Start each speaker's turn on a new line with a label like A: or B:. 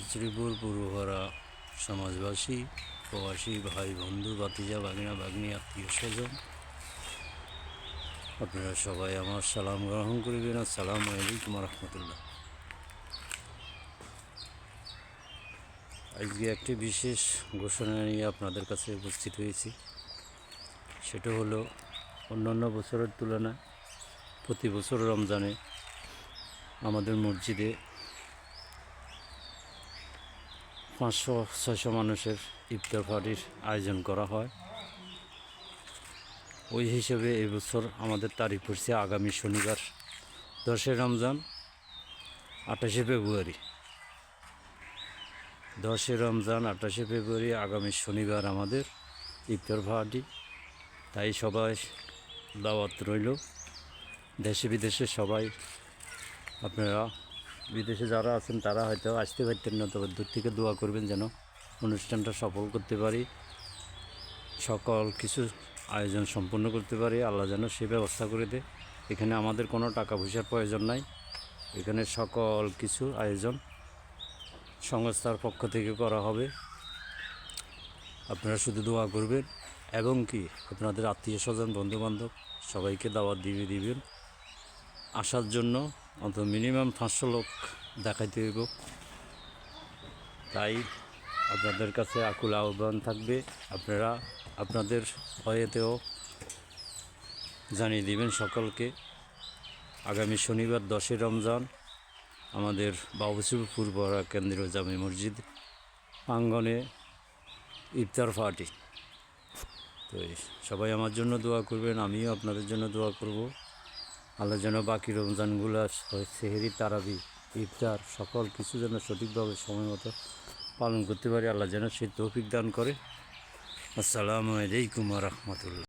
A: শ্রীপুর পূর্বপাড়া সমাজবাসী, প্রবাসী ভাই বন্ধু, ভাতিজা, ভাগিনা, ভাগ্নি, আত্মীয় স্বজন, আপনারা সবাই আমার সালাম গ্রহণ করিবেন। আসসালামু আলাইকুম রহমতুল্লাহ। আজকে একটি বিশেষ ঘোষণা নিয়ে আপনাদের কাছে উপস্থিত হয়েছি। সেটা হলো, অন্যান্য বছরের তুলনায় প্রতি বছর রমজানে আমাদের মসজিদে 500-600 মানুষের ইফতার পার্টির আয়োজন করা হয়। ওই হিসেবে এবছর আমাদের তারিখ পড়ছে আগামী শনিবার 10 রমজান 28 ফেব্রুয়ারি। 10 রমজান 28 ফেব্রুয়ারি আগামী শনিবার আমাদের ইফতার পার্টি। তাই সবাই দাওয়াত রইল, দেশে বিদেশে সবাই। আপনারা বিদেশে যারা আছেন তারা হয়তো আসতে পারতেন না, তবে দূর থেকে দোয়া করবেন যেন অনুষ্ঠানটা সফল করতে পারি, সকল কিছু আয়োজন সম্পূর্ণ করতে পারি। আল্লাহ যেন সে ব্যবস্থা করে দেয়। এখানে আমাদের কোনো টাকা পয়সার প্রয়োজন নাই। এখানে সকল কিছু আয়োজন সংস্থার পক্ষ থেকে করা হবে। আপনারা শুধু দোয়া করবেন এবং কি আপনাদের আত্মীয় স্বজন, বন্ধুবান্ধব সবাইকে দাওয়াত দিবেন আসার জন্য। অন্তত মিনিমাম 500 লোক দেখাইতে হইব। তাই আপনাদের কাছে আকুল আহ্বান থাকবে, আপনারা আপনাদের ভয়েতেও জানিয়ে দিবেন সকলকে। আগামী শনিবার 10 রমজান আমাদের বাবুশ্রীপুর পূর্বপাড়া কেন্দ্রীয় জামে মসজিদ প্রাঙ্গণে ইফতার পার্টি। তো সবাই আমার জন্য দোয়া করবেন, আমিও আপনাদের জন্য দোয়া করব। আল্লাহ যেন বাকি রমজানগুলো, সেহরি, তারাবি, ইফতার সকল কিছু যেন সঠিকভাবে সময় মতো পালন করতে পারি। আল্লাহ যেন সেই তৌফিক দান করে। আসসালামু আলাইকুম রহমতুল্লাহ।